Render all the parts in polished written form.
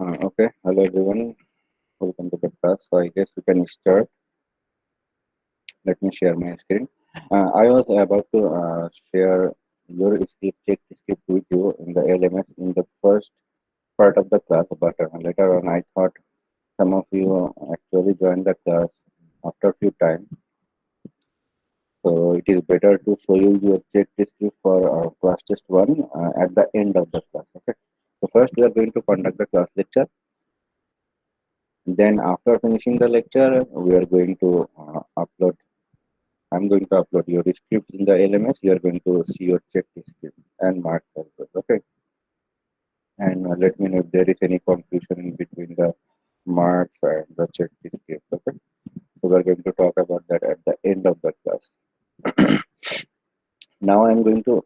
Okay, hello everyone. Welcome to the class. So I guess we can start. Let me share my screen. I was about to share your check script with you in the LMS in the first part of the class, but later on I thought some of you actually joined the class after a few times. So it is better to show you your check script for class test one at the end of the class. Okay. So first we are going to conduct the class lecture. Then after finishing the lecture, we are going to upload. I'm going to upload your script in the LMS. You are going to see your check script and marks as well. Okay. And let me know if there is any confusion in between the marks and the check script. Okay. So we're going to talk about that at the end of the class. Now I'm going to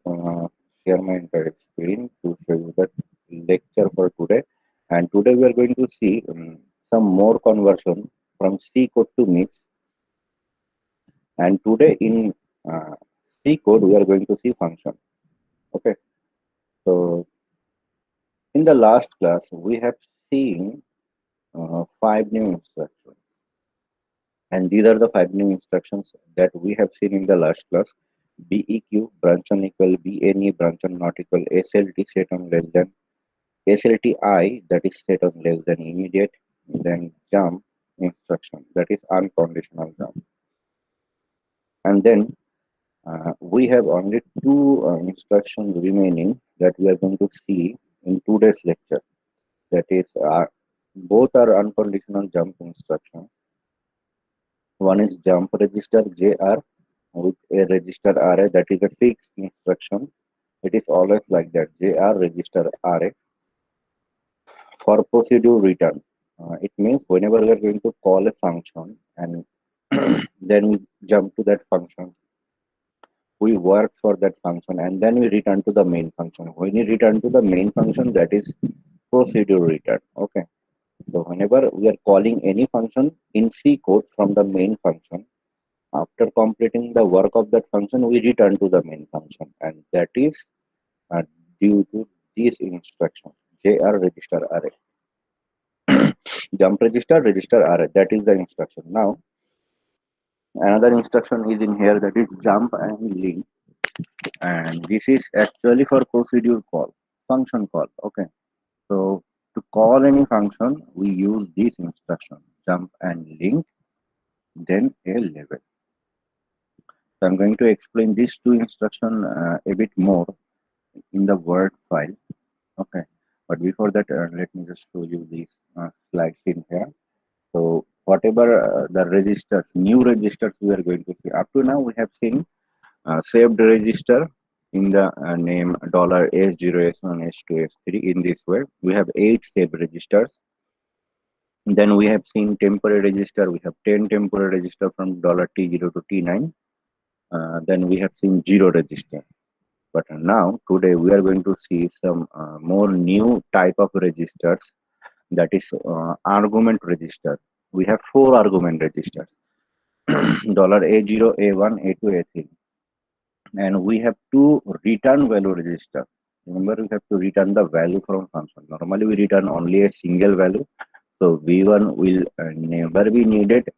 share my entire screen to show you the lecture for today. And today we are going to see some more conversion from C code to mix. And today in uh, C code, we are going to see function. Okay. So in the last class, we have seen five new instructions. And these are the five new instructions that we have seen in the last class. BEQ, branch on equal, BNE, branch on not equal, SLT, set on less than, SLTI, that is set on less than immediate, then jump instruction, that is unconditional jump. And then we have only two instructions remaining that we are going to see in today's lecture. That is, both are unconditional jump instructions. One is jump register JR with a register array, that is a fixed instruction. It is always like that, JR register array for procedure return. It means whenever we are going to call a function and then we jump to that function, we work for that function and then we return to the main function. When we return to the main function, that is procedure return. Okay. So whenever we are calling any function in C code from the main function, after completing the work of that function, we return to the main function, and that is uh, due to this instruction, JR register array. Jump register, register array. That is the instruction. Now, another instruction is in here, that is jump and link, and this is actually for procedure call, function call. Okay. So to call any function, we use this instruction, jump and link, then a level. So I'm going to explain these two instructions a bit more in the Word file. Okay. But before that, let me just show you these slides in here. So whatever the registers, new registers we are going to see. Up to now, we have seen saved register in the name $S0, S1, S2, S3 in this way. We have 8 saved registers. Then we have seen temporary register. We have 10 temporary register from $T0 to T9. Then we have seen 0 register. But now today we are going to see some more new type of registers, that is argument register. We have 4 argument registers, $A0, A1, A2, A3, and we have 2 return value register. Remember, we have to return the value from function. Normally we return only a single value, so V1 will never be needed,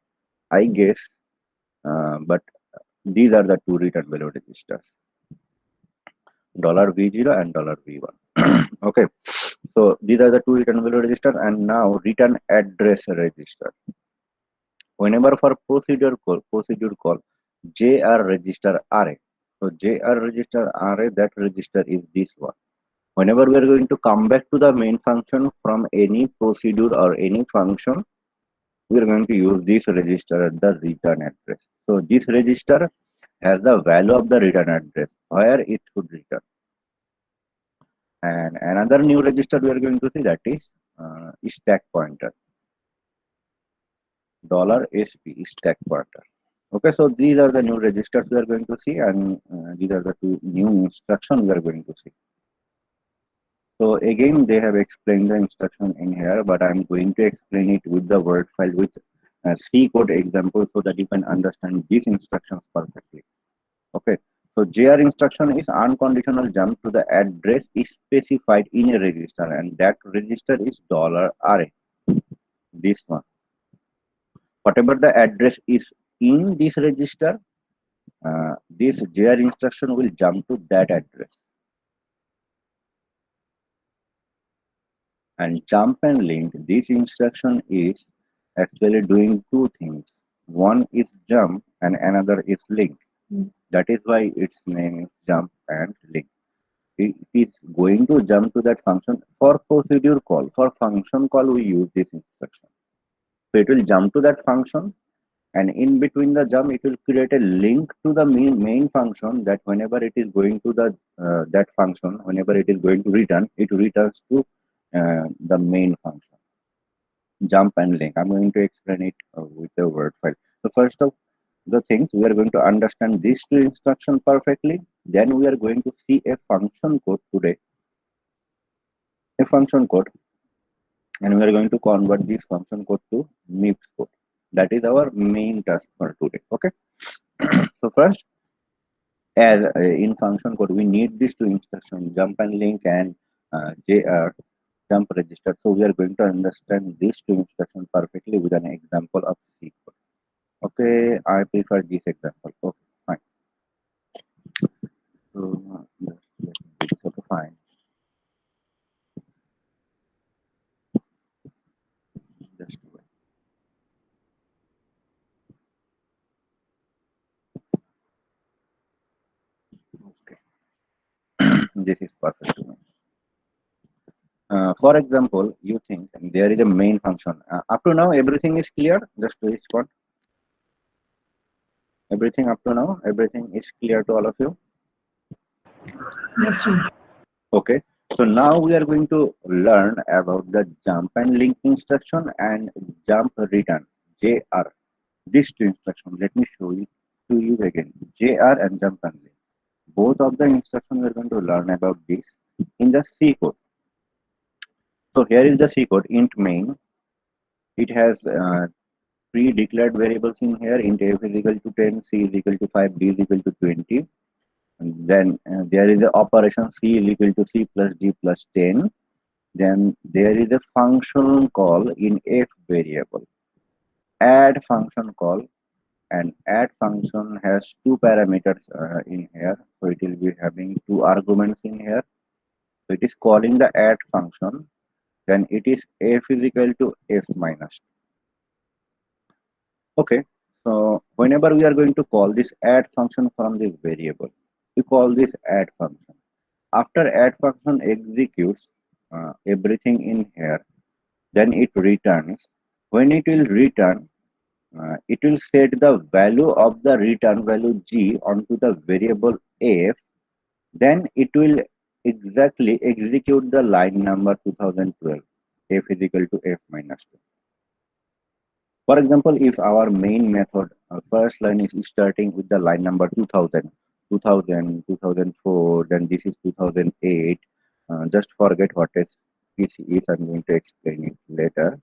I guess, but these are the 2 return value registers, $V0 and $V1. Okay, so these are the 2 return value register, and now return address register. Whenever for procedure call, JR register array. So JR register array, that register is this one. Whenever we are going to come back to the main function from any procedure or any function, we are going to use this register at the return address. So this register has the value of the return address where it should return. And another new register we are going to see, that is stack pointer, $SP stack pointer. Okay, so these are the new registers we are going to see, and these are the 2 new instructions we are going to see. So again, they have explained the instruction in here, but I'm going to explain it with the word file with C code example so that you can understand these instructions perfectly. Okay, So JR instruction is unconditional jump to the address is specified in a register, and that register is $RA. This one. Whatever the address is in this register, this JR instruction will jump to that address. And jump and link, this instruction is actually doing two things. One is jump and another is link. That is why its name is jump and link. It is going to jump to that function for procedure call. For function call, we use this instruction. So it will jump to that function, and in between the jump, it will create a link to the main function, that whenever it is going to the that function, whenever it is going to return, it returns to the main function. Jump and link. I'm going to explain it with a word file. So first of the things, we are going to understand these two instructions perfectly. Then we are going to see a function code today. A function code, and we are going to convert this function code to MIPS code. That is our main task for today. Okay. So first, as in function code, we need these two instructions, jump and link and JR, jump register. So we are going to understand these two instructions perfectly with an example of C code. Okay, I prefer this example. Okay, fine. So just let me do this. Okay, fine. Just wait. Okay, this is perfect to me. For example, you think there is a main function. Up to now, everything is clear. Just to respond. Everything up to now, everything is clear to all of you. Yes, sir. Okay. So now we are going to learn about the jump and link instruction and jump return JR. These two instructions. Let me show it to you again. JR and jump and link. Both of the instructions we are going to learn about this in the C code. So here is the C code. Int main. It has three declared variables in here. Int f is equal to 10, c is equal to 5, d is equal to 20. And then there is a operation c is equal to c plus d plus 10. Then there is a function call in f variable. Add function call, and add function has two parameters in here. So it will be having two arguments in here. So it is calling the add function. Then it is f is equal to f minus 2. Okay, so whenever we are going to call this add function from this variable, we call this add function. After add function executes everything in here, then it returns. When it will return, it will set the value of the return value g onto the variable f. Then it will exactly execute the line number 2012, f is equal to f minus 2. For example, if our main method first line is starting with the line number 2000, 2000, 2004, then this is 2008. Just forget what is this is. I'm going to explain it later.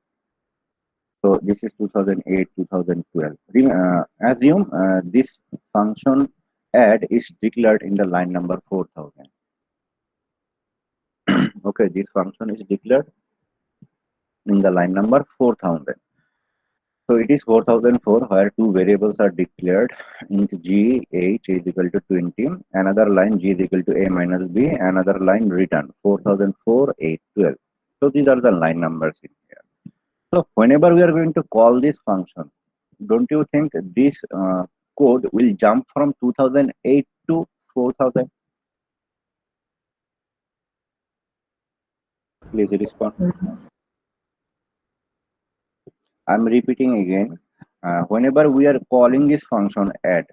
So this is 2008, 2012. Assume this function add is declared in the line number 4000. Okay, this function is declared in the line number 4000. So it is 4004 where two variables are declared. Int g h is equal to 20. Another line g is equal to a minus b. Another line return 4004 8 12. So these are the line numbers in here. So whenever we are going to call this function, don't you think this code will jump from 2008 to 4000? Please respond. I'm repeating again. Whenever we are calling this function add,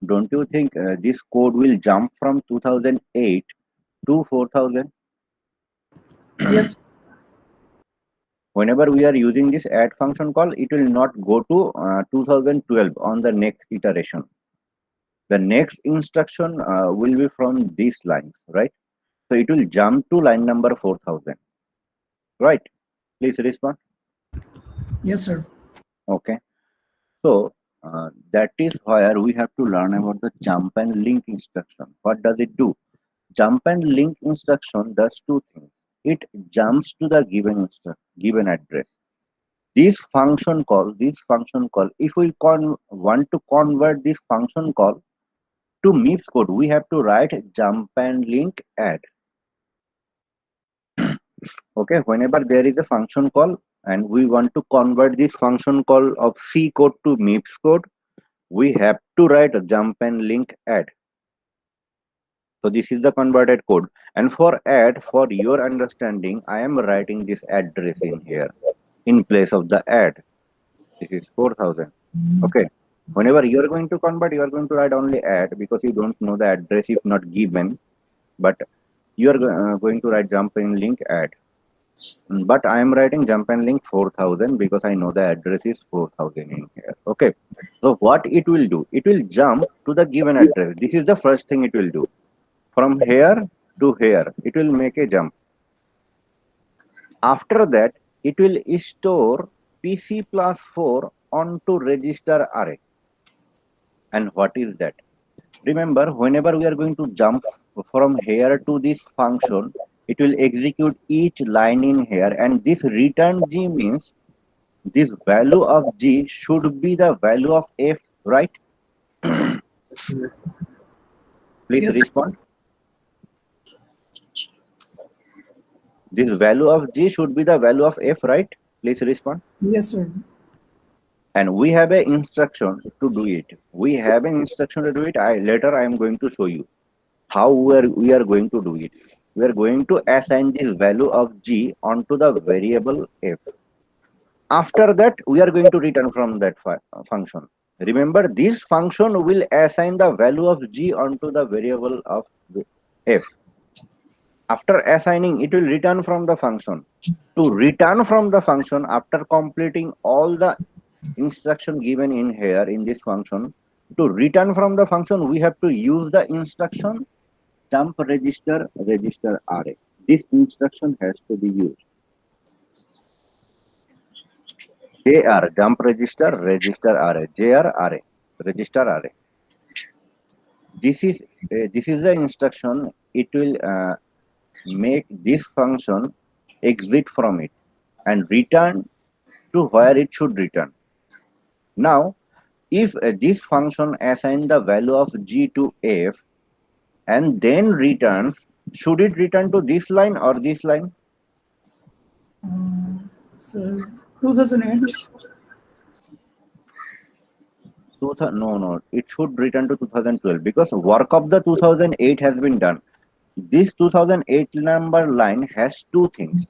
don't you think this code will jump from 2008 to 4000? Yes. Whenever we are using this add function call, it will not go to 2012 on the next iteration. The next instruction will be from these lines, right? So it will jump to line number 4000, right? Please respond. Yes, sir. Okay. So That is where we have to learn about the jump and link instruction. What does it do? Jump and link instruction does two things. It jumps to the given address. This function call, if we want to convert this function call to MIPS code, we have to write jump and link add. Okay, whenever there is a function call and we want to convert this function call of C code to MIPS code, we have to write a jump and link add. So this is the converted code. And for add, for your understanding, I am writing this address in here in place of the add. This is 4000. Okay. Whenever you are going to convert, you are going to write only add because you don't know the address if not given. But you are going to write jump and link add. But I am writing jump and link 4000 because I know the address is 4000 in here. Okay. So what it will do? It will jump to the given address. This is the first thing it will do. From here to here, it will make a jump. After that, it will store PC plus 4 onto register array. And what is that? Remember, whenever we are going to jump from here to this function, it will execute each line in here, and this return G means this value of G should be the value of F, right? Please Yes, sir. respond. This value of G should be the value of F, right? Please respond. Yes, sir. And we have an instruction to do it. We have an instruction to do it. Later I am going to show you how we are going to do it. We are going to assign this value of G onto the variable F. After that, we are going to return from that function. Remember, this function will assign the value of G onto the variable of F. After assigning, it will return from the function. To return from the function, after completing all the instruction given in here in this function, to return from the function, we have to use the instruction jump register array. This instruction has to be used. JR jump register array. JR array register array. This is the instruction. It will make this function exit from it and return to where it should return. Now, if this function assigns the value of G to F and then returns, should it return to this line or this line? So 2008. No, it should return to 2012 because work of the 2008 has been done. This 2008 number line has two things.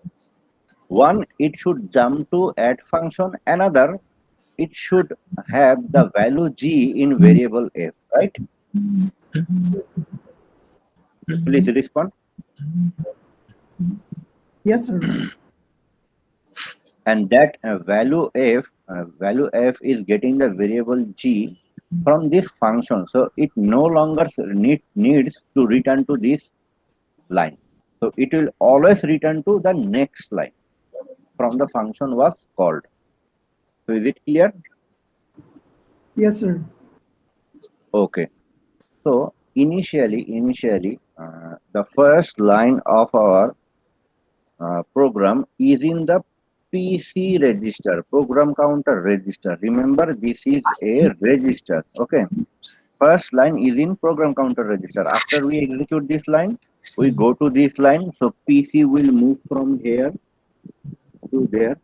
One, it should jump to add function. Another, it should have the value G in variable F, right? Please respond. Yes, sir. And that value F is getting the variable G from this function. So it no longer needs to return to this line. So it will always return to the next line from the function was called. So is it clear? Yes, sir. Okay. So initially, the first line of our program is in the PC register, program counter register. Remember, this is a register. Okay. First line is in program counter register. After we execute this line, we go to this line. So PC will move from here to there.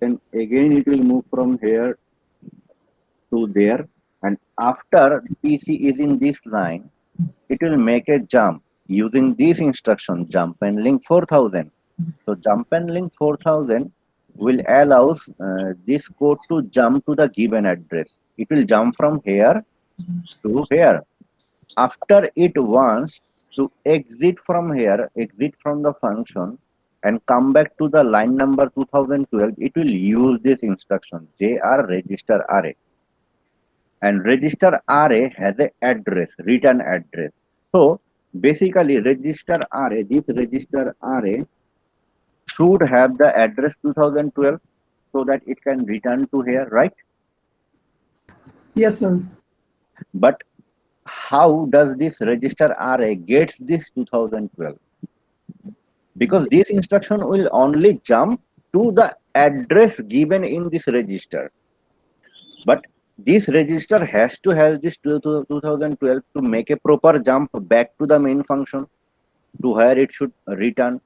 Then again it will move from here to there. And after PC is in this line, it will make a jump using this instruction jump and link 4000. So jump and link 4000 will allows this code to jump to the given address. It will jump from here to here. After it wants to exit from here, exit from the function and come back to the line number 2012, it will use this instruction JR register array. And register array has a address, return address. So basically register array, this register array should have the address 2012 so that it can return to here, right? Yes, sir. But how does this register RA gets this 2012? Because this instruction will only jump to the address given in this register. But this register has to have this 2012 to make a proper jump back to the main function to where it should return.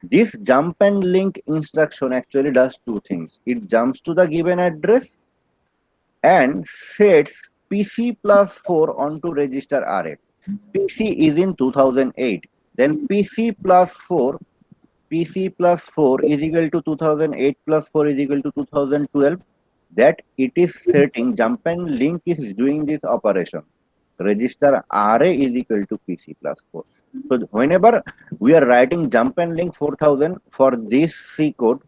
This jump and link instruction actually does two things. It jumps to the given address and sets PC plus 4 onto register RA. PC is in 2008. Then PC plus 4 is equal to 2008 plus 4 is equal to 2012. That it is setting jump and link is doing this operation. Register RA is equal to PC plus 4. So whenever we are writing jump and link 4000 for this C code,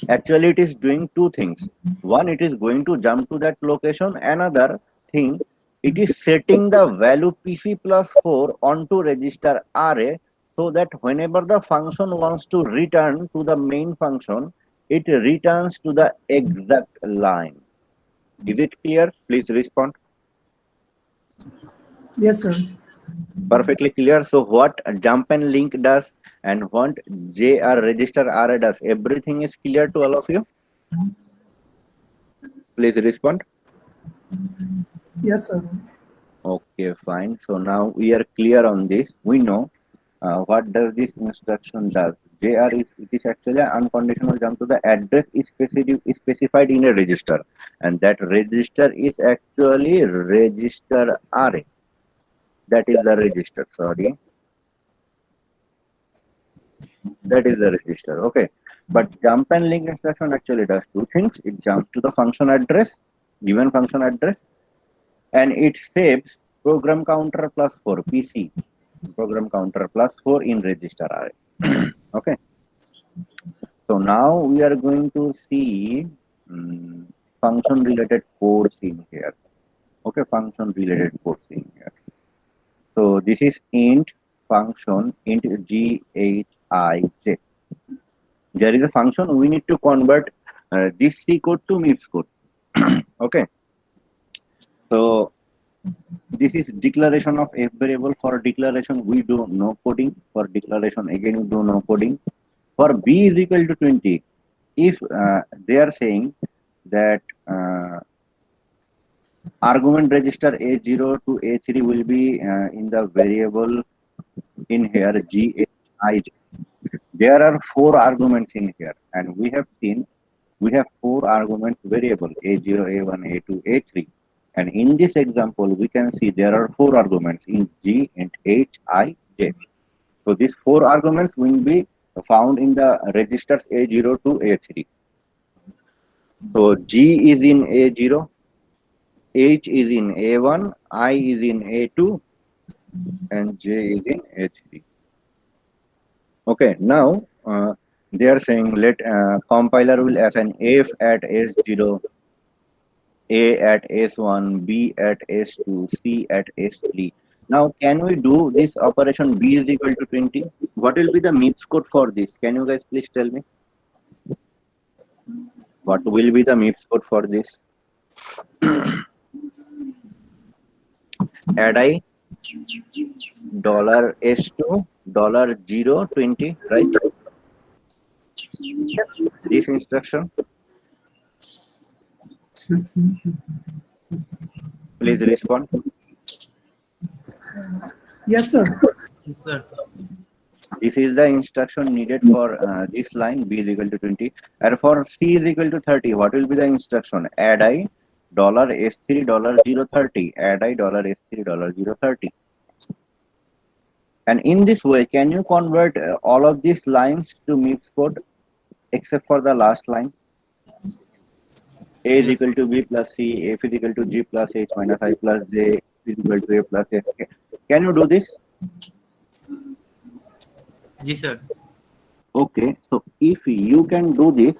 actually it is doing two things. One, it is going to jump to that location. Another thing, it is setting the value PC plus 4 onto register RA so that whenever the function wants to return to the main function, it returns to the exact line. Is it clear? Please respond. Yes, sir. Perfectly clear. So what jump and link does and what JR register RA does, everything is clear to all of you? Please respond. Yes, sir. Okay, fine. So now we are clear on this. We know what does this instruction does. JR is, it is actually an unconditional jump to the address is specified in a register, and that register is actually register RA. That is the register. Sorry, that is the register. Okay, but jump and link instruction actually does two things. It jumps to the function address, given function address, and it saves program counter plus 4 PC program counter plus 4 in register array. Okay, so now we are going to see function related codes in here. Okay, function related codes in here. So this is int function int gij. There is a function we need to convert this C code to MIPS code. Okay, so this is declaration of f variable. For declaration we do no coding. For declaration again we do no coding. For b is equal to 20, if they are saying that argument register a0 to a3 will be in the variable in here gij, there are four arguments in here, and we have seen we have four arguments variable a0, a1, a2, a3. And in this example, we can see there are four arguments in G and H, I, J. So these four arguments will be found in the registers A0 to A3. So G is in A0, H is in A1, I is in A2, and J is in A3. Okay, now they are saying let compiler will assign F at S0, A at S1, B at S2, C at S3. Now, can we do this operation B is equal to 20? What will be the MIPS code for this? Can you guys please tell me? What will be the MIPS code for this? Add I dollar $S2 dollar 020, right? This instruction, please respond. Yes, sir. Yes, sir. This is the instruction needed for this line B is equal to 20. And for C is equal to 30, what will be the instruction? Add I dollar $S3 dollar 030. Add I dollar $S3 dollar 030. And in this way, can you convert all of these lines to MIPS code except for the last line? A is Yes. equal to B plus C, F is equal to G plus H minus I plus J is equal to A plus F. Can you do this? Yes, sir. Okay, so if you can do this,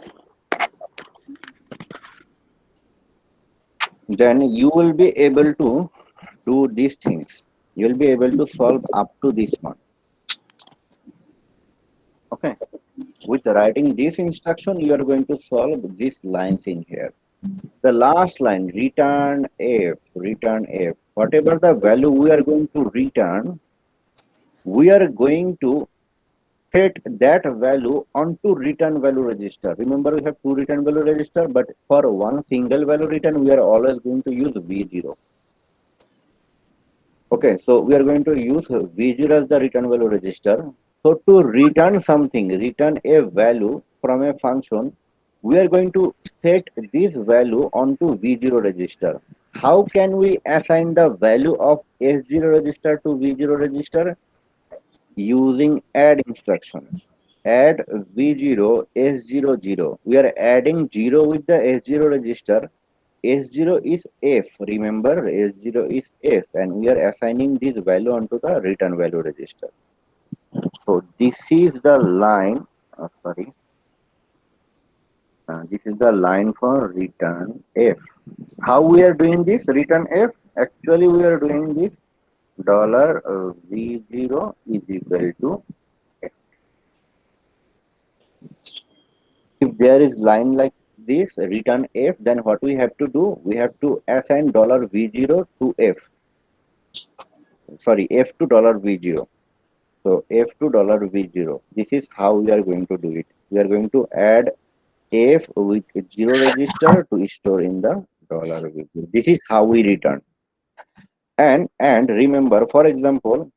then you will be able to do these things. You will be able to solve up to this one. Okay, with writing this instruction, you are going to solve these lines in here. The last line, return f. Whatever the value we are going to return, we are going to set that value onto return value register. Remember, we have two return value register, but for one single value return, we are always going to use V0. Okay, so we are going to use V0 as the return value register. So to return something, return a value from a function, we are going to set this value onto V0 register. How can we assign the value of S0 register to V0 register? Using add instruction. Add V0 S00. We are adding 0 with the S0 register. S0 is F. Remember, S0 is F, and we are assigning this value onto the return value register. So this is the line. This is the line for return F. How we are doing this return F? Actually, we are doing this dollar V0 is equal to F. If there is line like this return F, then what we have to do? We have to assign dollar V0 to F. Sorry, F to dollar V0. So F to dollar V0. This is how we are going to do it. We are going to add F with 0 register to store in the dollar V0. This is how we return. And remember, for example,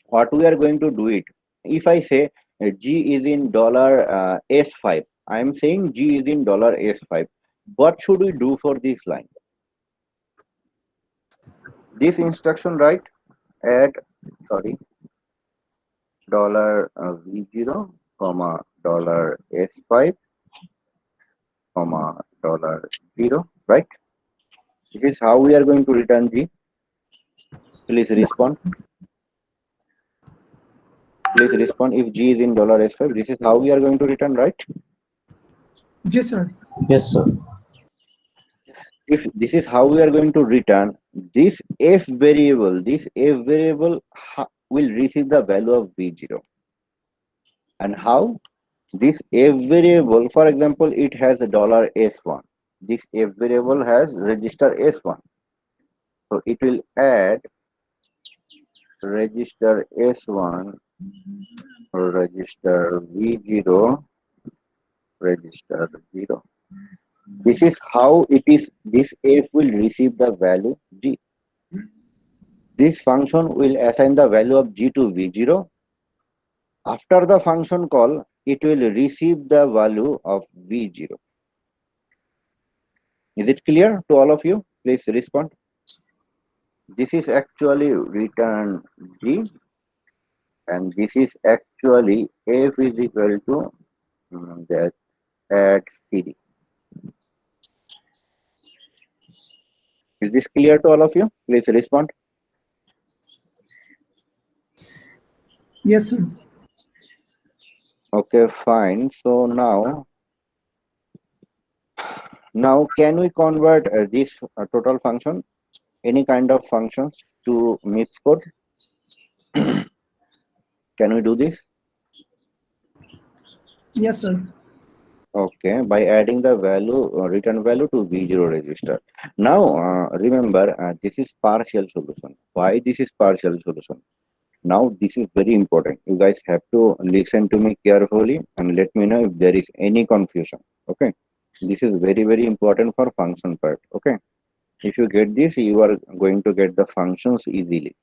what we are going to do it. If I say G is in dollar S5, I am saying G is in dollar S5. What should we do for this line? This instruction, right? Add, sorry, dollar V0, comma, dollar S5, comma, dollar 0, right? This is how we are going to return G. Please respond. Please respond if G is in dollar S5. This is how we are going to return, right? Yes, sir. Yes, sir. If this is how we are going to return, this f variable will receive the value of V0. And how? This f variable, for example, it has a dollar S1. This f variable has register S1. So it will add register S1, register V0, register 0. This is how it is. This f will receive the value G. This function will assign the value of G to V0. After the function call, it will receive the value of V0. Is it clear to all of you? Please respond. This is actually return G, and this is actually f is equal to that add CD. Is this clear to all of you? Please respond. Yes, sir. Okay, fine. So now can we convert this total function, any kind of functions, to mixed code? Can we do this? Yes, sir. Okay, by adding the value, return value to V0 register. Now, remember, this is partial solution. Why this is partial solution? Now, this is very important. You guys have to listen to me carefully and let me know if there is any confusion. Okay, this is very, very important for function part. Okay, if you get this, you are going to get the functions easily.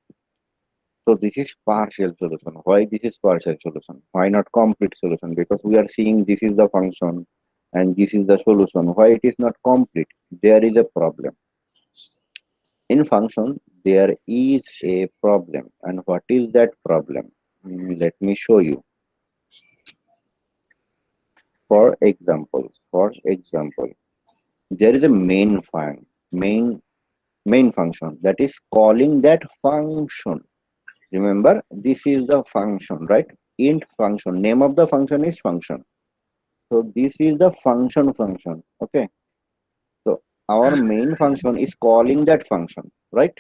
So this is partial solution. Why this is partial solution? Why not complete solution? Because we are seeing this is the function and this is the solution. Why it is not complete? There is a problem. In function, there is a problem. And what is that problem? Let me show you. For example, there is a main function that is calling that function. Remember, this is the function, right? Int function. Name of the function is function. So this is the function. Okay. So our main function is calling that function, right?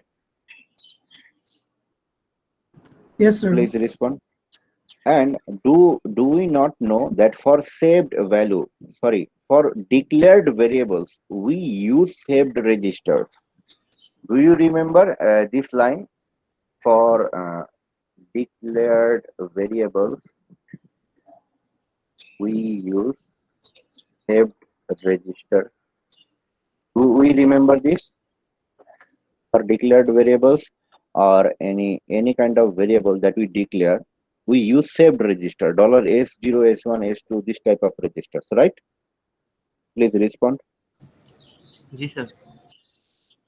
Yes, sir. Please respond. And do we not know that for for declared variables, we use saved registers. Do you remember this line? For declared variables, we use saved register. Do we remember this? For declared variables or any kind of variable that we declare, we use saved register, $S0, S1, S2, this type of registers, right? Please respond. जी sir.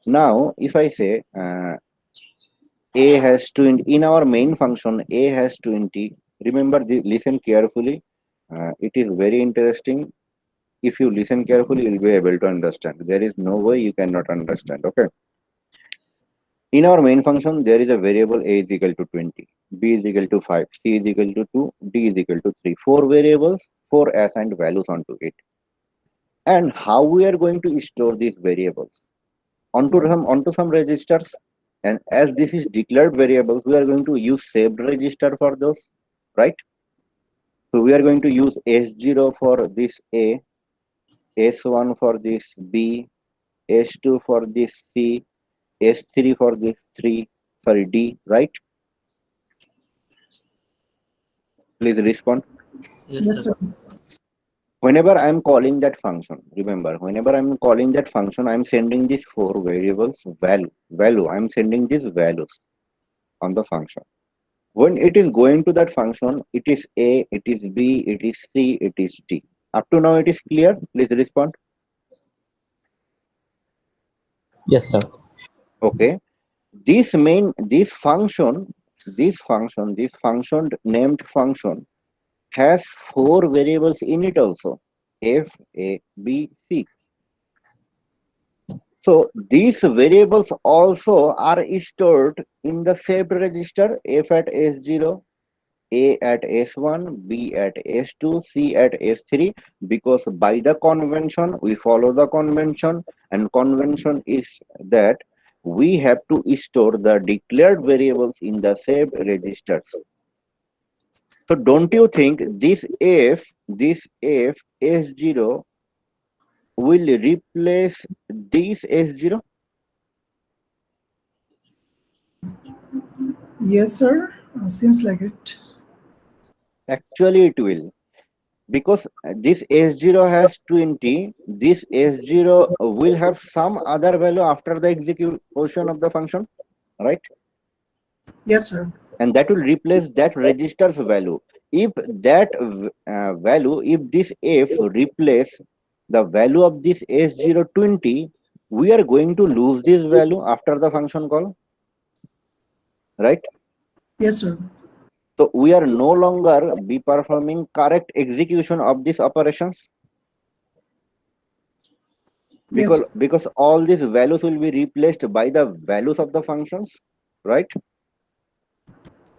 Now, if I say a has 20, in our main function, a has 20. Remember, listen carefully. It is very interesting. If you listen carefully, you'll be able to understand. There is no way you cannot understand. Okay. In our main function, there is a variable a is equal to 20, b is equal to 5, c is equal to 2, d is equal to 3. Four variables, four assigned values onto it. And how we are going to store these variables? Onto some registers. And as this is declared variables, we are going to use saved register for those, right? So we are going to use S0 for this A, S1 for this B, S2 for this C, S3 for this 3, sorry, D, right? Please respond. Yes Yes, sir. sir. Whenever I'm calling that function, remember, whenever I'm calling that function, I'm sending these four variables value. I'm sending these values on the function. When it is going to that function, it is A, it is B, it is C, it is D. Up to now, it is clear. Please respond. Yes, sir. Okay. This function named function has four variables in it also. F, A, B, C. So these variables also are stored in the saved register, F at S0, A at S1, B at S2, C at S3, because by the convention, we follow the convention, and convention is that we have to store the declared variables in the saved registers. So don't you think this F S0 will replace this S0? Yes, sir. Seems like it. Actually, it will. Because this S0 has 20, this S0 will have some other value after the execution of the function, right? Yes, sir. And that will replace that register's value. If that value, if this F replace the value of this S0 20, we are going to lose this value after the function call, right? Yes, sir. So we are no longer be performing correct execution of these operations. Yes, Because all these values will be replaced by the values of the functions, right?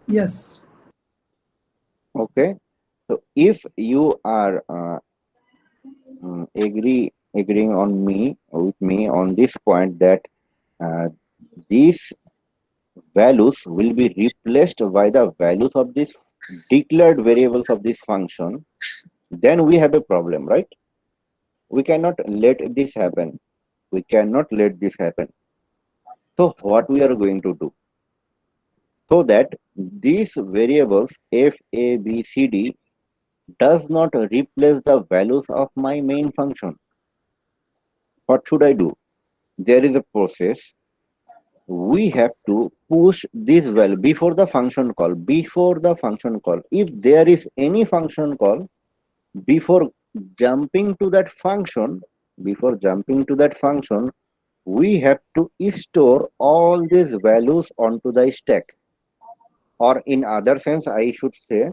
yes, Okay. So if you are agreeing on me with me on this point that uh, these values will be replaced by the values of these declared variables of this function, then we have a problem, right? We cannot let this happen. We cannot let this happen. So what we are going to do? So that these variables f, a, b, c, d does not replace the values of my main function. What should I do? There is a process. We have to push this value before the function call. Before the function call, if there is any function call, before jumping to that function, before jumping to that function, we have to store all these values onto the stack. Or in other sense, I should say,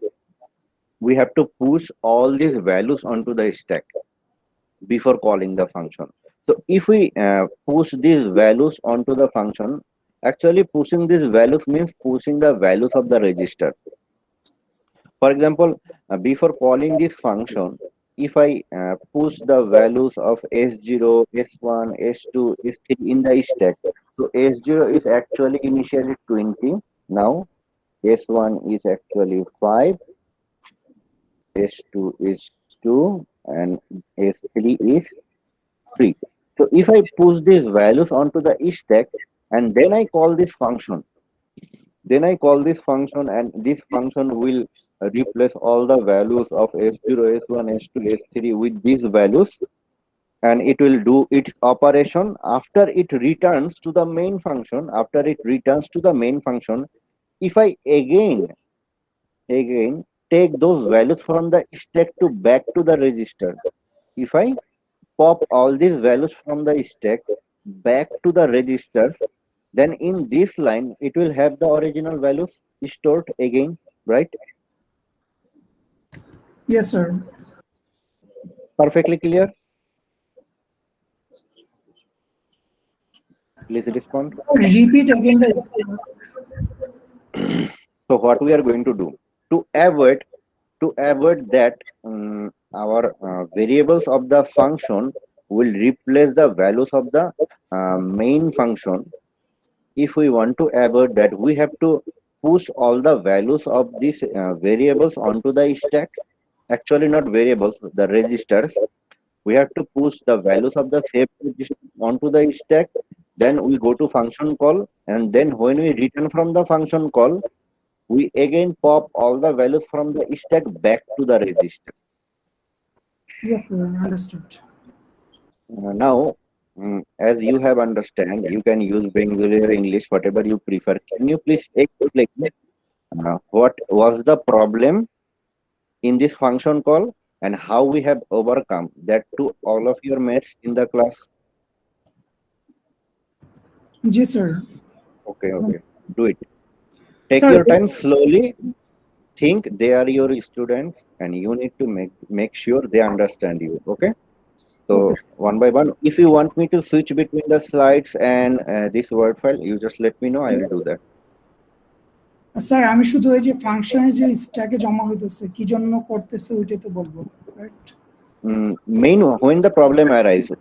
we have to push all these values onto the stack before calling the function. So if we push these values onto the function, actually pushing these values means pushing the values of the register. For example, before calling this function, if I push the values of S0, S1, S2, S3 in the stack, so S0 is actually initially 20. Now S1 is actually 5, S2 is 2, and S3 is 3. So if I push these values onto the stack and then I call this function, and this function will replace all the values of S0, S1, S2, S3 with these values, and it will do its operation after it returns to the main function. If I again take those values from the stack to back to the register, if I pop all these values from the stack back to the registers, then in this line it will have the original values stored again, right? Yes, sir. Perfectly clear? Please respond. Repeat again the So what we are going to do to avoid that, our variables of the function will replace the values of the main function. If we want to avoid that, we have to push all the values of these variables onto the stack. Actually, not variables, the registers. We have to push the values of the same register onto the stack. Then we go to function call, and then when we return from the function call, we again pop all the values from the stack back to the register. Yes, sir. Understood. Now, as you have understand, you can use Bengali or English, whatever you prefer. Can you please explain what was the problem in this function call and how we have overcome that to all of your mates in the class? Yes, sir. Okay, do it. Take Sir, your time slowly. Think they are your students, and you need to make sure they understand you. Okay. okay. So one by one, if you want me to switch between the slides and this word file, you just let me know. I will do that. Sir আমি শুধু এই যে ফাংশনে যে স্ট্যাকে জমা হইতেছে কি জন্য করতেছে ওইটাই তো বলবো, right? Main when the problem arises,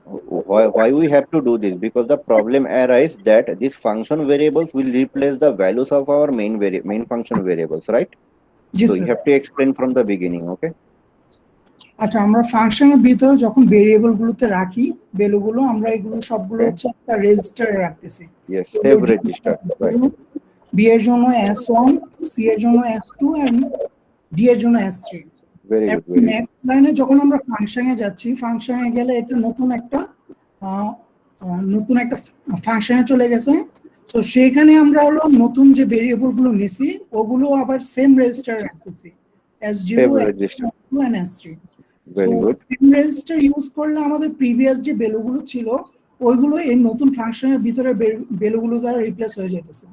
why we have to do this? Because the problem arises that these function variables will replace the values of our main function variables, right? G So you sir. have to explain from the beginning. Okay. আচ্ছা, আমরা ফাংশনের ভিতরে যখন variable গুলোতে রাখি ভ্যালুগুলো, আমরা এগুলো সবগুলো Okay. হচ্ছে একটা রেজিস্টারে রাখতেছি। Yes, save register. Right. B এর জন্য S1, সি এর জন্য S2 এন্ড ডি এর জন্য S3। Very good. এরপর Very good. নেক্সট লাইনে যখন আমরা ফাংশনে যাচ্ছি, ফাংশনে গেলে এটা নতুন একটা ফাংশনে চলে গেছে। তো সেইখানে আমরা হলো নতুন যে ভেরিয়েবল গুলো নিছি ওগুলো আবার সেম রেজিস্টারে রাখতেছি, S0, Save S2 register. and S3। So Very good. Same register use করলে আমাদের প্রিভিয়াস যে ভ্যালুগুলো ছিল ওইগুলো এই নতুন ফাংশনের ভিতরে ভ্যালুগুলো দ্বারা রিপ্লেস হয়ে যেতেছে।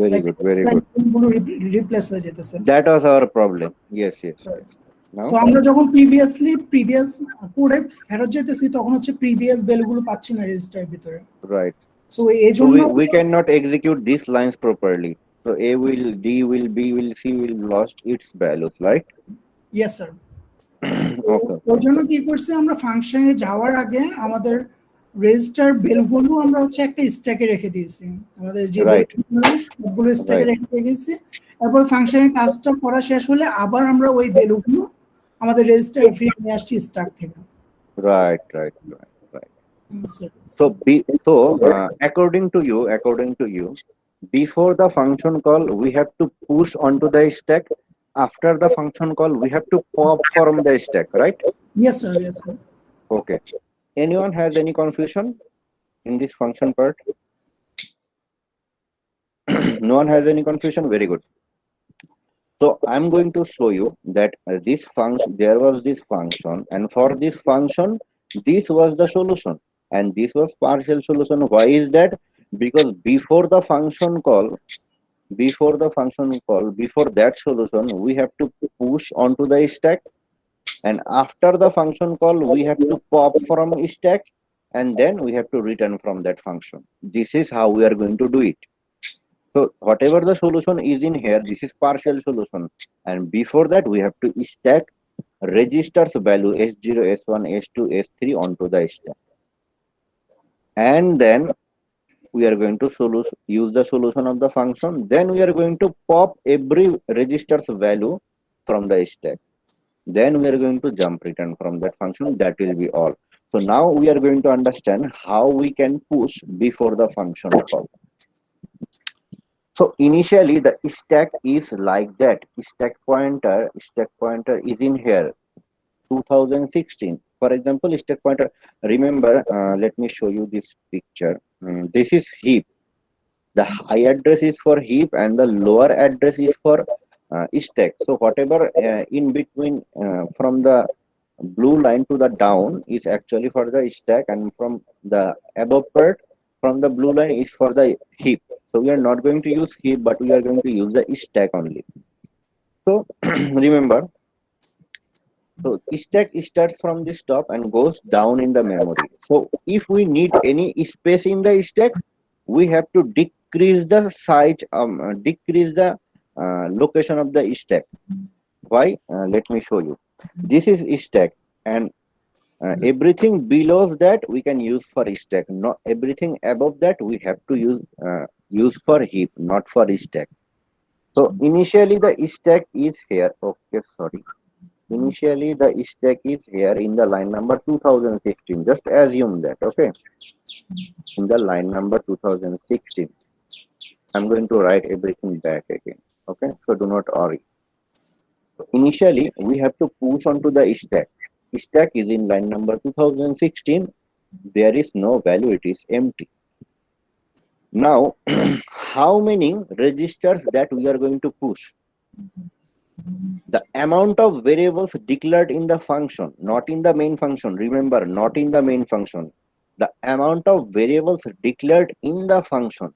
Very good. Very good. Replace হয়ে যেতেছে। That was our problem. Yes. So Now, আমরা যখন প্রিভিয়াস কোডে ফেরত যেতেছি তখন হচ্ছে প্রিভিয়াস ভ্যালুগুলো পাচ্ছি না রেজিস্টারের ভিতরে। right. সো এই So জন্য we cannot execute these lines properly. So A will, D will, B will, C will lost its values, right? Yes sir. Okay. ওর জন্য কি করছে, আমরা ফাংশনে যাওয়ার আগে আমাদের রেজিস্টার ভ্যালুগুলো আমরা হচ্ছে একটা স্ট্যাকে রেখে দিয়েছি। আমাদের যে Right. সবগুলো স্ট্যাকে Right. রেখে গেছি। এরপর ফাংশনের কাজটা করা শেষ হলে আবার আমরা ওই ভ্যালুগুলো আমাদের রেজিস্টারে ফিরিয়ে নিয়ে আসছি স্ট্যাক থেকে। Right. Sir. According to you, before the function call, we have to push onto the stack. After the function call, we have to pop from the stack, right? Yes sir, yes sir. Okay. Anyone has any confusion in this function part? No one has any confusion? Very good. So I'm going to show you that this function, there was this function, and for this function, this was the solution, and this was partial solution. Why is that? Because before that solution, we have to push onto the stack, and after the function call, we have to pop from stack, and then we have to return from that function. This is how we are going to do it. So whatever the solution is in here, this is partial solution. And before that, we have to stack registers value S0, S1, S2, S3 onto the stack. And then we are going to use the solution of the function. Then we are going to pop every register's value from the stack. then we are going to jump return from that function. That will be all. So now we are going to understand how we can push before the function call. So initially the stack is like that. Stack pointer is in here 2016. For example, stack pointer. Remember, let me show you this picture. This is heap. The high address is for heap and the lower address is for stack. So whatever in between from the blue line to the down is actually for the stack, and from the above part from the blue line is for the heap. So we are not going to use heap, but we are going to use the stack only. So remember, so stack starts from this top and goes down in the memory. So if we need any space in the stack, we have to decrease the size, decrease the location of the stack. Why? Let me show you. This is stack, and everything below that we can use for stack. Not everything above that we have to use for heap, not for stack. So initially the stack is here. Okay, sorry. Initially the stack is here in the line number 2016. Just assume that. Okay, in the line number 2016. I'm going to write everything back again. Okay, so do not worry. Initially, we have to push onto the stack. Stack is in line number 2016. There is no value, it is empty. Now, how many registers that we are going to push? The amount of variables declared in the function, not in the main function. Remember, not in the main function. The amount of variables declared in the function.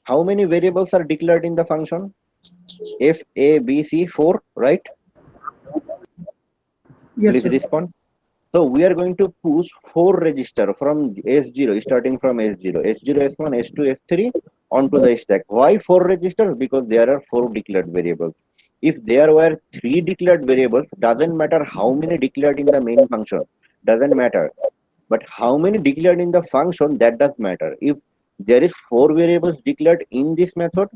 How many variables are declared in the function? F, A, B, C, 4, right? Yes, Please sir. respond. So we are going to push 4 register from S0, starting from S0, S0, S1, S2, S3 onto the stack. Why 4 registers? Because there are 4 declared variables. If there were 3 declared variables, doesn't matter how many declared in the main function, doesn't matter. But how many declared in the function, that does matter. If there is 4 variables declared in this method,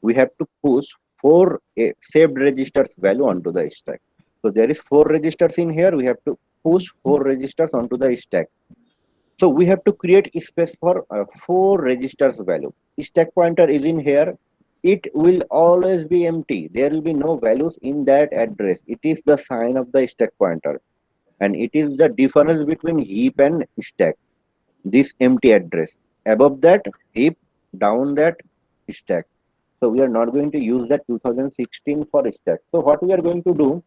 we have to push 4 saved registers value onto the stack. So there is 4 registers in here. We have to push 4 registers onto the stack. So we have to create space for 4 registers value. Stack pointer is in here. It will always be empty. There will be no values in that address. It is the sign of the stack pointer, and it is the difference between heap and stack. This empty address. Above that heap, down that stack. So we are not going to use that 2016 for stack. So what we are going to do,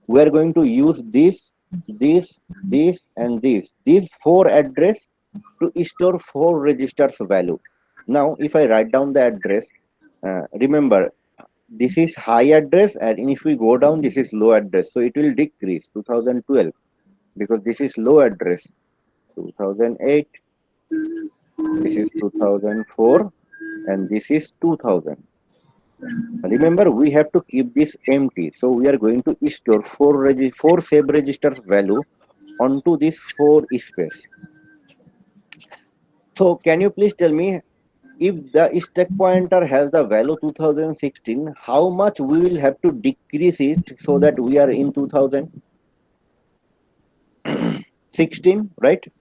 we are going to use this, and this. These 4 address to store 4 registers value. Now, if I write down the address, remember, this is high address, and if we go down, this is low address. So it will decrease 2012 because this is low address. 2008, this is 2004, and this is 2000. Remember, we have to keep this empty. So we are going to store 4 save registers value onto this 4 space. So can you please tell me, if the stack pointer has the value 2016, how much we will have to decrease it so that we are in 2016, right?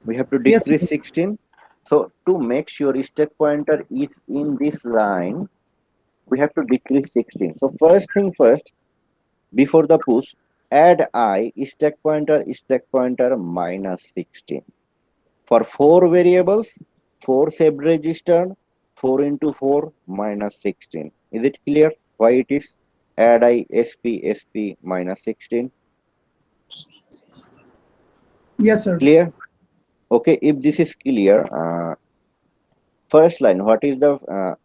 We have to Yes, decrease sir. 16. So to make sure stack pointer is in this line, we have to decrease 16. So first thing first, before the push, add I stack pointer minus 16. For 4 variables, 4 saved registered, 4 into 4 minus 16. Is it clear why it is add I sp minus 16? Yes, sir. Clear? Okay, if this is clear, first line, what is the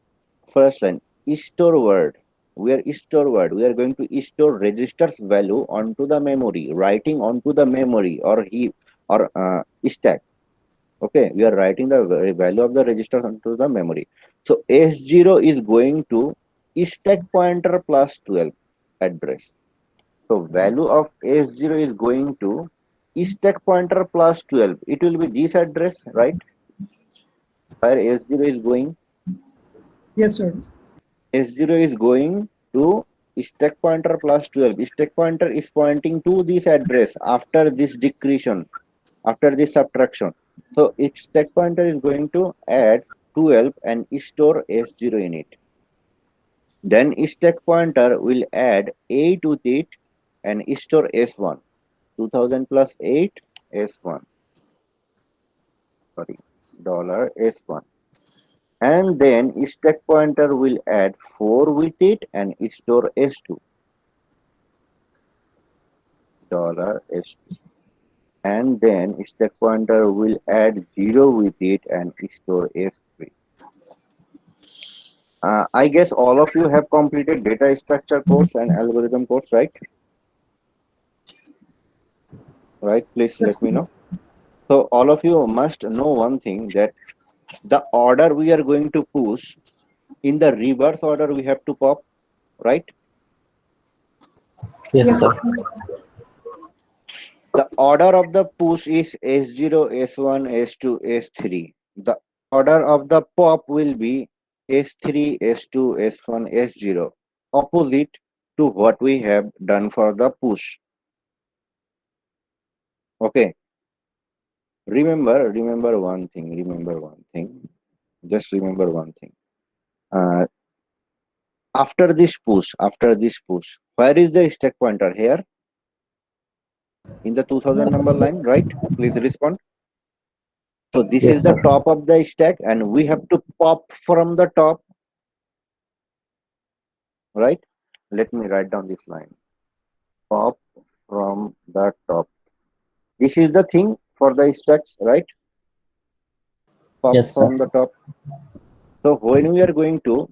first line? Store word. We are going to store registers value onto the memory, writing onto the memory or heap or stack. Okay, we are writing the value of the registers onto the memory. So S0 is going to stack pointer plus 12 address. So value of S0 is going to stack pointer plus 12. It will be this address, right? Where S0 is going. Yes, sir. S0 is going to stack pointer plus 12. Stack pointer is pointing to this address after this decretion, after this subtraction. So its stack pointer is going to add 12 and store S0 in it. Then stack pointer will add 8 with it and store S1. 2000 plus 8 S1. Sorry, dollar S1. And then stack pointer will add 4 with it and store S2. Dollar S2. And then stack pointer will add 0 with it and store S3. I guess all of you have completed data structure course and algorithm course, right? Right, please let Yes. me know. So all of you must know one thing, that the order we are going to push, in the reverse order we have to pop, right? Yes, Yes. sir. The order of the push is S0, S1, S2, S3. The order of the pop will be S3, S2, S1, S0, opposite to what we have done for the push. Okay. Remember one thing. Just remember one thing. Uh, after this push, where is the stack pointer? Here in the 2000 number line, right? Please respond. So this Yes, is the sir. top of the stack, and we have to pop from the top, right? Let me write down this line. Pop from the top. This is the thing for the stacks, right? Pop Yes, sir. from the top. So when we are going to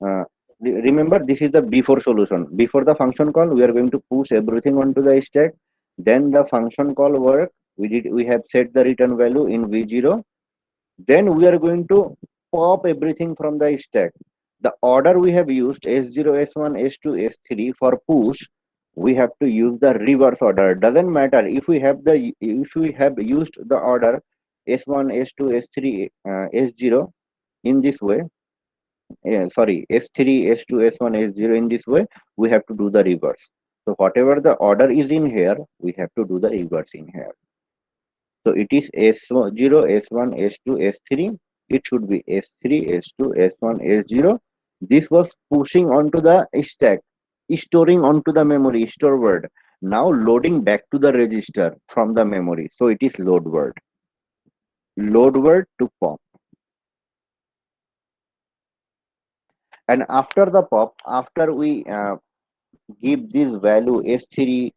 uh, remember, this is the before solution. Before the function call, we are going to push everything onto the stack. Then the function call work. We have set the return value in V0. Then we are going to pop everything from the stack. The order we have used S0, S1, S2, S3 for push, we have to use the reverse order. Doesn't matter if we have used the order S1, S2, S3, S0 in this way. Sorry, S3, S2, S1, S0 in this way, we have to do the reverse. So whatever the order is in here, we have to do the reverse in here. So it is S0, S1, S2, S3. It should be S3, S2, S1, S0. This was pushing onto the stack, storing onto the memory, store word. Now loading back to the register from the memory. So it is load word. Load word to pop. And after the pop, after we give this value S3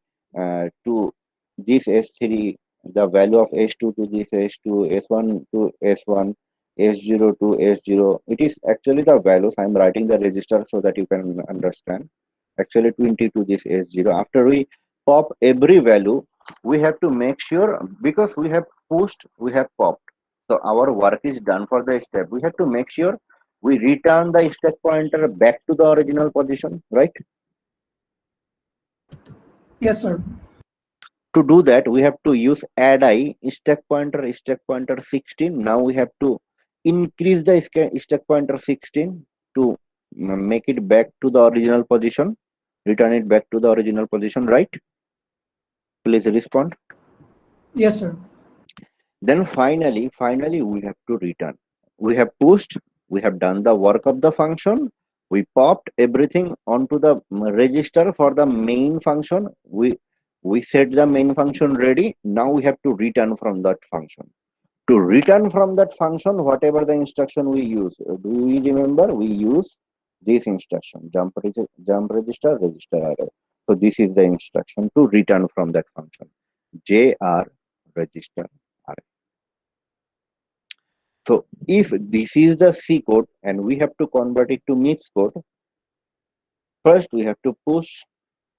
to this S3, the value of S2 to this S2, S1 to S1, S0 to S0. It is actually the values. I'm writing the register so that you can understand. Actually 20 to this S0. After we pop every value, we have to make sure, because we have pushed, we have popped. So our work is done for the step. We have to make sure we return the stack pointer back to the original position, right? Yes, sir. To do that, we have to use add I stack pointer 16. Now we have to increase the stack pointer 16 to make it back to the original position, return it back to the original position, right? Please respond. Yes, sir. Then finally we have to return. We have pushed, we have done the work of the function, we popped everything onto the register for the main function. We set the main function ready. Now we have to return from that function. To return from that function, whatever the instruction we use, do we remember? We use this instruction, jump register, register array. So this is the instruction to return from that function, jr register array. So if this is the C code and we have to convert it to mix code, first we have to push,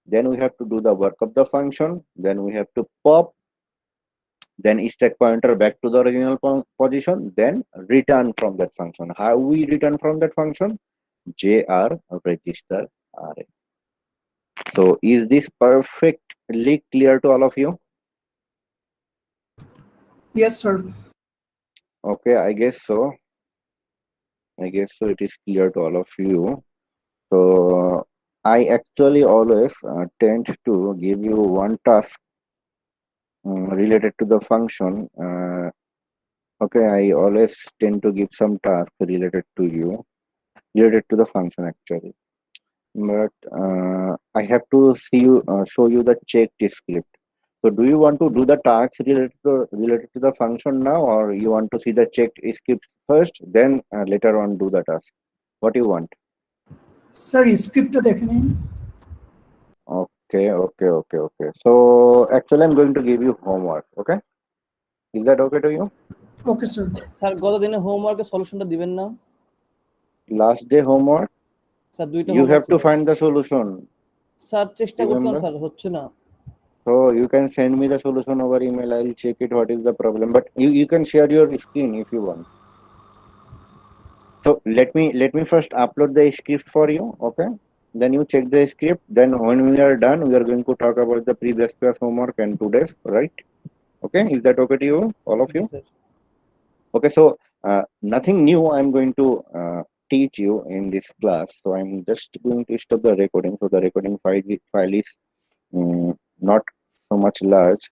then we have to do the work of the function, then we have to pop, then stack pointer back to the original position, then return from that function. How we return from that function? JR register array. So is this perfectly clear to all of you? Yes, sir. Okay, I guess so. It is clear to all of you. So I actually always tend to give you one task related to the function. Okay, I always tend to give some task related to you, related to the function actually. But I have to show you the checked script. So do you want to do the tasks related to the function now, or you want to see the checked script first, then later on do the task? What do you want? Sir স্ক্রিপ্টটা দেখে নিন। Okay, okay, okay, okay. So actually, I'm going to give you homework. Okay, is that okay to you? Okay sir. Sir গত দিনে হোমওয়ার্কের সলিউশনটা দিবেন না? Last day homework, sir দুইটা you homework have to ছিল। find the solution. স্যার চেষ্টা করছিলাম Remember? Sir, হচ্ছে না। So you can send me the solution over email. I'll check it. What is the problem? But you can share your screen if you want. So let me first upload the script for you. Okay. Then you check the script. Then when we are done, we are going to talk about the previous class homework and today's. Right? Okay. Is that okay to you? All of G you? Sir. Okay. So nothing new. I'm going to teach you in this class. So I'm just going to stop the recording. So the recording file is not so much large.